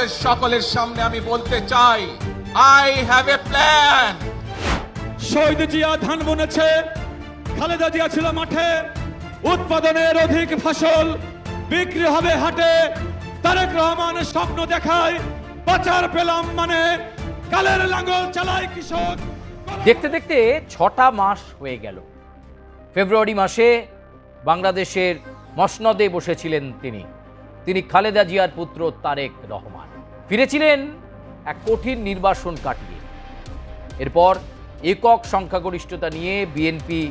আপনাদের সকলের সামনে আমি বলতে চাই, আই হ্যাভ এ প্ল্যান। শহীদ জিয়া ধান বুনেছে, খালেদা জিয়া ছিল মাঠে, উৎপাদনের অধিক ফসল বিক্রি হবে হাটে। তারেক রহমান স্বপ্ন দেখায়, বাঁচার পেলাম মানে কালের লাঙ্গল চালায় কৃষক। দেখতে দেখতে 6টা মাস হয়ে গেল। ফেব্রুয়ারি মাসে বাংলাদেশের মসনদে বসেছিলেন তিনি খালেদা জিয়ার পুত্র তারেক রহমান। ফিরেছিলেন এক কঠিন নির্বাসন কাটিয়ে। এরপর একক সংখ্যাগরিষ্ঠতা নিয়ে বিএনপি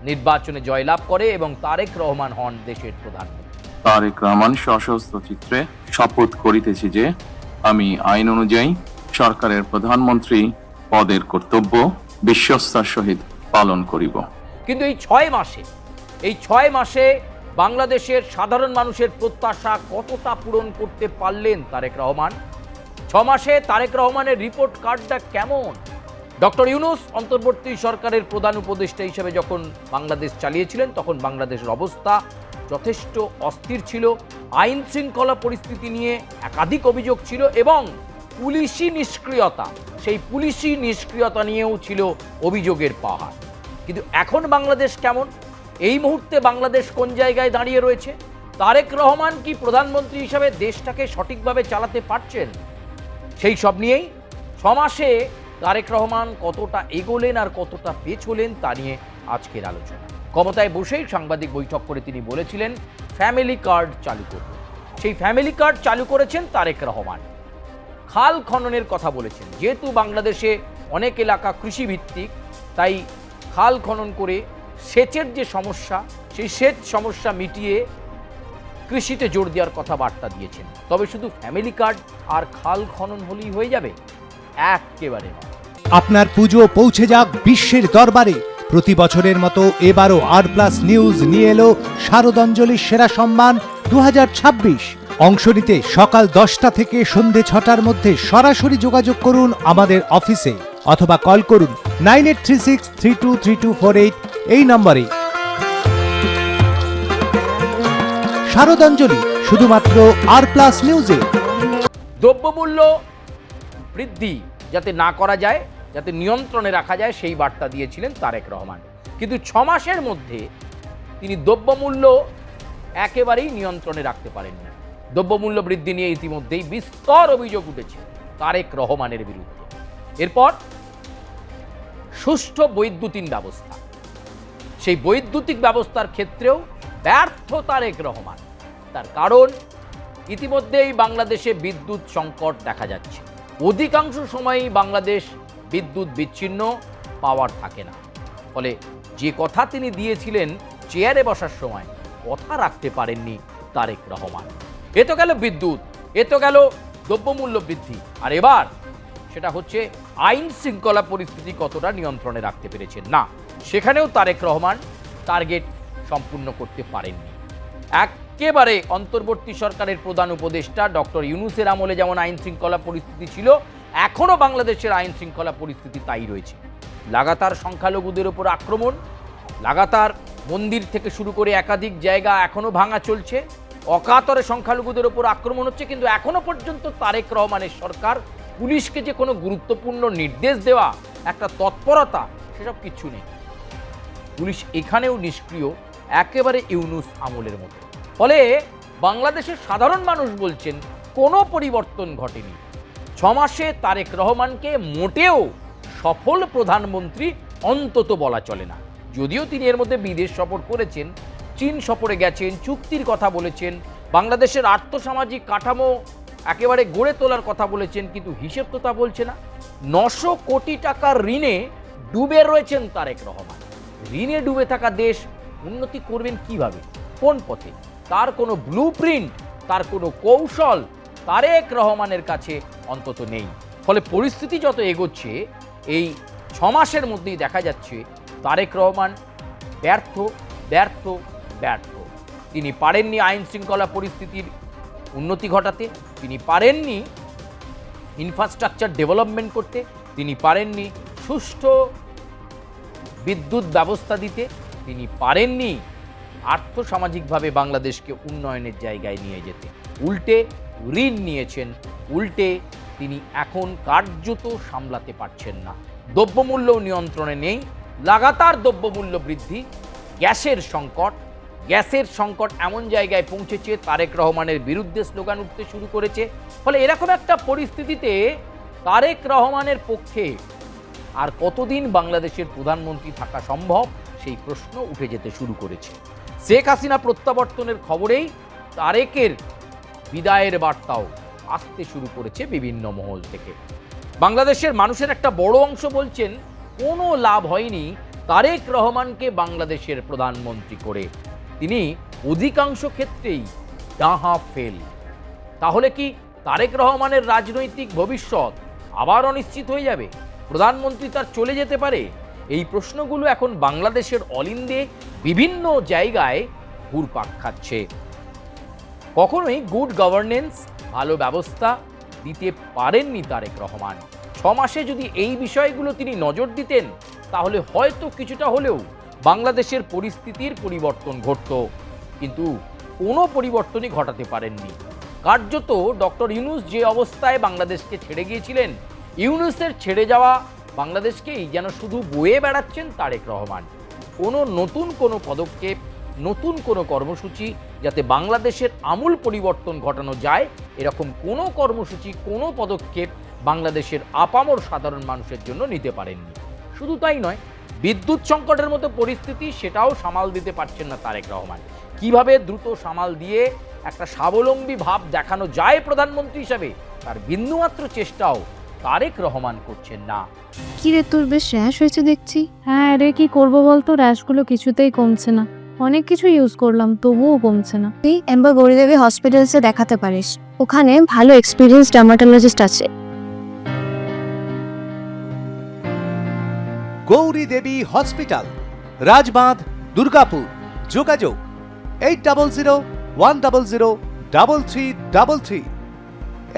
নির্বাচনে জয়লাভ করে এবং তারেক রহমান হন দেশের প্রধানমন্ত্রী। তারেক রহমান সশস্ত্র চিত্রে শপথ করিতেছি যে আমি আইন অনুযায়ী সরকারের প্রধানমন্ত্রী পদের কর্তব্য বিশ্বস্তার সহিত পালন করিব। কিন্তু এই 6 মাসে বাংলাদেশের সাধারণ মানুষের প্রত্যাশা কতটা পূরণ করতে পারলেন তারেক রহমান? 6 মাসে তারেক রহমানের রিপোর্ট কার্ডটা কেমন? ডক্টর ইউনূস অন্তর্বর্তী সরকারের প্রধান উপদেষ্টা হিসেবে যখন বাংলাদেশ চালিয়েছিলেন তখন বাংলাদেশের অবস্থা যথেষ্ট অস্থির ছিল। আইন শৃঙ্খলা পরিস্থিতি নিয়ে একাধিক অভিযোগ ছিল এবং পুলিশি নিষ্ক্রিয়তা, সেই পুলিশি নিষ্ক্রিয়তা নিয়েও ছিল অভিযোগের পাহাড়। কিন্তু এখন বাংলাদেশ কেমন? এই মুহূর্তে বাংলাদেশ কোন জায়গায় দাঁড়িয়ে রয়েছে? তারেক রহমান কি প্রধানমন্ত্রী হিসাবে দেশটাকে সঠিকভাবে চালাতে পারছেন? সেই সব নিয়েই 6 মাসে তারেক রহমান কতটা এগোলেন আর কতটা পেছলেন তা নিয়ে আজকের আলোচনা। ক্ষমতায় বসেই সাংবাদিক বৈঠক করে তিনি বলেছিলেন ফ্যামিলি কার্ড চালু করব। সেই ফ্যামিলি কার্ড চালু করেছেন তারেক রহমান। খাল খননের কথা বলেছেন, যেহেতু বাংলাদেশে অনেক এলাকা কৃষিভিত্তিক, তাই খাল খনন করে সেচের যে সমস্যা, সেই সেচ সমস্যা মিটিয়ে কৃষিতে জোর দেওয়ার কথা বার্তা দিয়েছেন। তবে শুধু ফ্যামিলি কার্ড আর খাল খনন হলেই হয়ে যাবে? একেবারে নয়। আপনার পুজো পৌঁছে যাক বিশ্বের দরবারে। প্রতি বছরের মতো এবারও আর+ নিউজ নিয়ে এলো শারদাঞ্জলির সেরা সম্মান 2026। অংশ নিতে সকাল 10টা থেকে সন্ধে 6টার মধ্যে সরাসরি যোগাযোগ করুন আমাদের অফিসে অথবা কল করুন 9836323248 এই নম্বরে। শারদাঞ্জলি শুধুমাত্র আর+ নিউজে। দ্রব্যমূল্য বৃদ্ধি যাতে না করা যায়, যাতে নিয়ন্ত্রণে রাখা যায়, সেই বার্তা দিয়েছিলেন তারেক রহমান। কিন্তু 6 মাসের মধ্যে তিনি দ্রব্যমূল্য একেবারেই নিয়ন্ত্রণে রাখতে পারেন না। দ্রব্যমূল্য বৃদ্ধি নিয়ে ইতিমধ্যেই বিস্তর অভিযোগ উঠেছে তারেক রহমানের বিরুদ্ধে। এরপর সুষ্ঠু বৈদ্যুতিন ব্যবস্থা, সেই বৈদ্যুতিক ব্যবস্থার ক্ষেত্রেও ব্যর্থ তারেক রহমান। তার কারণ, ইতিমধ্যেই বাংলাদেশে বিদ্যুৎ সংকট দেখা যাচ্ছে। অধিকাংশ সময়ই বাংলাদেশ বিদ্যুৎ বিচ্ছিন্ন, পাওয়ার থাকে না। ফলে যে কথা তিনি দিয়েছিলেন চেয়ারে বসার সময়, কথা রাখতে পারেননি তারেক রহমান। এ তো গেল বিদ্যুৎ, এ তো গেল দ্রব্যমূল্য বৃদ্ধি, আর এবার সেটা হচ্ছে আইন শৃঙ্খলা পরিস্থিতি কতটা নিয়ন্ত্রণে রাখতে পেরেছেন। না, সেখানেও তারেক রহমান টার্গেট সম্পূর্ণ করতে পারেননি। একেবারে অন্তর্বর্তী সরকারের প্রধান উপদেষ্টা ডক্টর ইউনূসের আমলে যেমন আইন শৃঙ্খলা পরিস্থিতি ছিল, এখনও বাংলাদেশের আইন শৃঙ্খলা পরিস্থিতি তাই রয়েছে। লাগাতার সংখ্যালঘুদের উপর আক্রমণ, লাগাতার মন্দির থেকে শুরু করে একাধিক জায়গা এখনও ভাঙা চলছে, অকাতরে সংখ্যালঘুদের উপর আক্রমণ হচ্ছে। কিন্তু এখনো পর্যন্ত তারেক রহমানের সরকার পুলিশকে যে কোনো গুরুত্বপূর্ণ নির্দেশ দেওয়া, একটা তৎপরতা, সেসব কিছু নেই। পুলিশ এখানেও নিষ্ক্রিয়, একেবারে ইউনূস আমলের মতো। ফলে বাংলাদেশের সাধারণ মানুষ বলছেন কোনো পরিবর্তন ঘটেনি। 6 মাসে তারেক রহমানকে মোটেও সফল প্রধানমন্ত্রী অন্তত বলা চলে না। যদিও তিনি এর মধ্যে বিদেশ সফর করেছেন, চীন সফরে গেছেন, চুক্তির কথা বলেছেন, বাংলাদেশের আর্থসামাজিক কাঠামো একেবারে গড়ে তোলার কথা বলেছেন, কিন্তু হিসেব তো তা বলছে না। 900 কোটি টাকার ঋণে ডুবে রয়েছেন তারেক রহমান। ঋণে ডুবে থাকা দেশ উন্নতি করবেন কিভাবে, কোন পথে? তার কোনো ব্লুপ্রিন্ট, তার কোনো কৌশল তারেক রহমানের কাছে অন্তত নেই। ফলে পরিস্থিতি যত এগোচ্ছে, এই 6 মাসের মধ্যেই দেখা যাচ্ছে তারেক রহমান ব্যর্থ ব্যর্থ ব্যর্থ। তিনি পারেননি আইন শৃঙ্খলা পরিস্থিতির উন্নতি ঘটাতে, তিনি পারেননি ইনফ্রাস্ট্রাকচার ডেভেলপমেন্ট করতে, তিনি পারেননি সুষ্ঠু বিদ্যুৎ ব্যবস্থা দিতে, তিনি পারেননি আর্থসামাজিকভাবে বাংলাদেশকে উন্নয়নের জায়গায় নিয়ে যেতে। উল্টে ঋণ নিয়েছেন, উল্টে তিনি এখন কার্যত সামলাতে পারছেন না। দ্রব্যমূল্য নিয়ন্ত্রণে নেই, লাগাতার দ্রব্যমূল্য বৃদ্ধি, গ্যাসের সংকট এমন জায়গায় পৌঁছেছে তারেক রহমানের বিরুদ্ধে স্লোগান উঠতে শুরু করেছে। ফলে এরকম একটা পরিস্থিতিতে তারেক রহমানের পক্ষে আর কতদিন বাংলাদেশের প্রধানমন্ত্রী থাকা সম্ভব সেই প্রশ্ন উঠে যেতে শুরু করেছে। শেখ হাসিনা প্রত্যাবর্তনের খবরেই তারেকের বিদায়ের বার্তাও আসতে শুরু করেছে বিভিন্ন মহল থেকে। বাংলাদেশের মানুষের একটা বড় অংশ বলছেন কোনো লাভ হয়নি তারেক রহমানকে বাংলাদেশের প্রধানমন্ত্রী করে, তিনি অধিকাংশ ক্ষেত্রেই ডাহা ফেল। তাহলে কি তারেক রহমানের রাজনৈতিক ভবিষ্যৎ আবার অনিশ্চিত হয়ে যাবে? প্রধানমন্ত্রী তার চলে যেতে পারে? এই প্রশ্নগুলো এখন বাংলাদেশের অলিন্দে বিভিন্ন জায়গায় ঘুরপাক খাচ্ছে। কখনোই গুড গভর্নেন্স, ভালো ব্যবস্থা দিতে পারেননি তারেক রহমান। 6 মাসে যদি এই বিষয়গুলো তিনি নজর দিতেন তাহলে হয়তো কিছুটা হলেও বাংলাদেশের পরিস্থিতির পরিবর্তন ঘটত, কিন্তু কোনো পরিবর্তনই ঘটাতে পারেননি। কার্যত ডক্টর ইউনূস যে অবস্থায় বাংলাদেশকে ছেড়ে গিয়েছিলেন, ইউনূসের ছেড়ে যাওয়া বাংলাদেশকেই যেন শুধু বয়ে বেড়াচ্ছেন তারেক রহমান। নতুন কোনো পদক্ষেপ, নতুন কোনো কর্মসূচি যাতে বাংলাদেশের আমূল পরিবর্তন ঘটানো যায়, এরকম কোনো কর্মসূচি, কোনো পদক্ষেপ বাংলাদেশের আপামর সাধারণ মানুষের জন্য নিতে পারেননি। শুধু তাই নয়, বিদ্যুৎ সংকটের মতো পরিস্থিতি সেটাও সামাল দিতে পারছেন না তারেক রহমান। কিভাবে দ্রুত সামাল দিয়ে একটা স্বাবলম্বী ভাব দেখানো যায় প্রধানমন্ত্রী হিসাবে, তার বিন্দুমাত্র চেষ্টাও তারেক রহমান করছেন না। কি রে, তোর বেশ র্যাশ হয়েছে দেখছি। হ্যাঁ রে, কি করবো বলতো, র্যাশগুলো কিছুতেই কমছে না। অনেক কিছু ইউজ করলাম তবুও কমছে না। তুই এম্বার গৌরীদেবী হসপিটালসে দেখাতে পারিস, ওখানে ভালো এক্সপিরিয়েন্স ডার্মাটোলজিস্ট আছে। গৌরী দেবী হসপিটাল, রাজবাঁধ, দুর্গাপুর। যোগাযোগ 8001003333,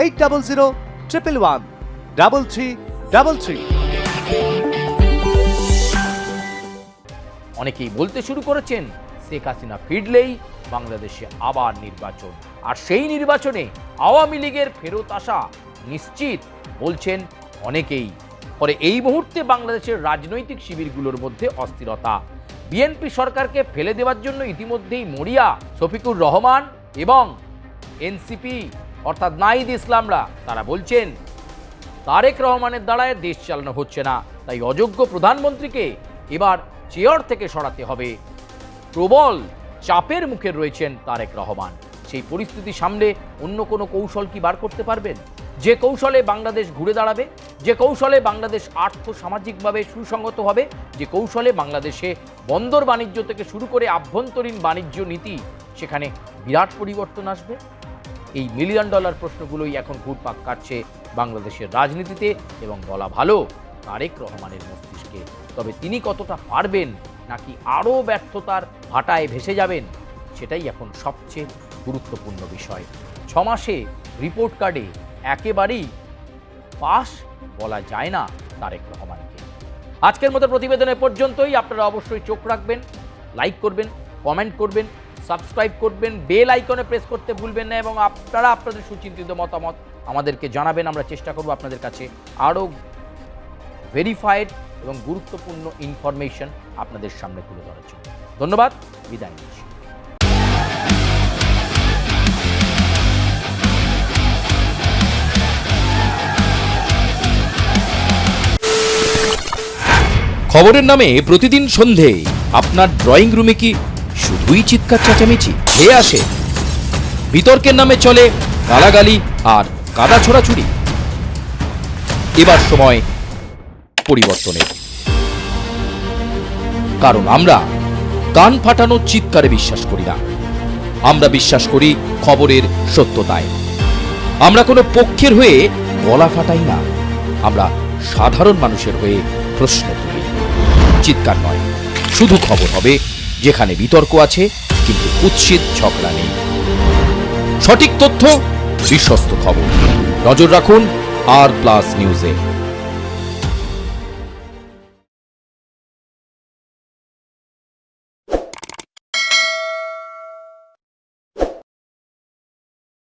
8001113333। অনেকেই বলতে শুরু করেছেন শেখ হাসিনা ফিরলেই বাংলাদেশে আবার নির্বাচন, আর সেই নির্বাচনে আওয়ামী লীগের ফেরত আসা নিশ্চিত বলছেন অনেকেই। ফলে এই মুহূর্তে বাংলাদেশের রাজনৈতিক শিবিরগুলোর মধ্যে অস্থিরতা। বিএনপি সরকারকে ফেলে দেওয়ার জন্য ইতিমধ্যেই মরিয়া শফিকুর রহমান এবং এনসিপি অর্থাৎ নাহিদ ইসলামরা। তারা বলছেন তারেক রহমানের দ্বারায় দেশ চালানো হচ্ছে না, তাই অযোগ্য প্রধানমন্ত্রীকে এবার চেয়ার থেকে সরাতে হবে। প্রবল চাপের মুখে রয়েছেন তারেক রহমান। সেই পরিস্থিতি সামলে অন্য কোনো কৌশল কি বার করতে পারবেন? যে কৌশলে বাংলাদেশ ঘুরে দাঁড়াবে, যে কৌশলে বাংলাদেশ আর্থসামাজিকভাবে সুসংগত হবে, যে কৌশলে বাংলাদেশে বন্দর বাণিজ্য থেকে শুরু করে আভ্যন্তরীণ বাণিজ্য নীতি সেখানে বিরাট পরিবর্তন আসবে। এই মিলিয়ন ডলার প্রশ্নগুলোই এখন ঘুরপাক কাটছে বাংলাদেশের রাজনীতিতে, এবং বলা ভালো তারেক রহমানের মস্তিষ্কে। তবে তিনি কতটা পারবেন, নাকি আরও ব্যর্থতার ভাটায় ভেসে যাবেন, সেটাই এখন সবচেয়ে গুরুত্বপূর্ণ বিষয়। 6 মাসে রিপোর্ট কার্ডে একেবারেই পাস বলা যায় না তারেক রহমানকে। আজকের মতো প্রতিবেদনে পর্যন্তই। আপনারা অবশ্যই চোখ রাখবেন, লাইক করবেন, কমেন্ট করবেন, সাবস্ক্রাইব করবেন, বেল আইকনে প্রেস করতে ভুলবেন না, এবং আপনারা আপনাদের সুচিন্তিত মতামত আমাদেরকে জানাবেন। আমরা চেষ্টা করব আপনাদের কাছে আরও ভেরিফাইড এবং গুরুত্বপূর্ণ ইনফরমেশন আপনাদের সামনে তুলে ধরার জন্য। ধন্যবাদ, বিদায় নিচ্ছি। খবরের নামে প্রতিদিন সন্ধে আপনার ড্রয়িং রুমে কি শুধুই চিৎকার চেঁচামেচি হে আসে? বিতর্কের নামে চলে গালাগালি আর কাদা ছোড়াছুড়ি। এবার সময় পরিবর্তনের, কারণ আমরা কান ফাটানো চিৎকারে বিশ্বাস করি না। আমরা বিশ্বাস করি খবরের সত্যতায়। আমরা কোনো পক্ষের হয়ে গলা ফাটাই না, আমরা সাধারণ মানুষের হয়ে প্রশ্ন তুলি। চিৎকার নয়, শুধু খবর হবে যেখানে বিতর্ক আছে কিন্তু কুৎসিত ঝগড়া নেই। সঠিক তথ্য, বিশ্বস্ত খবর। নজর রাখুন আর প্লাস নিউজে।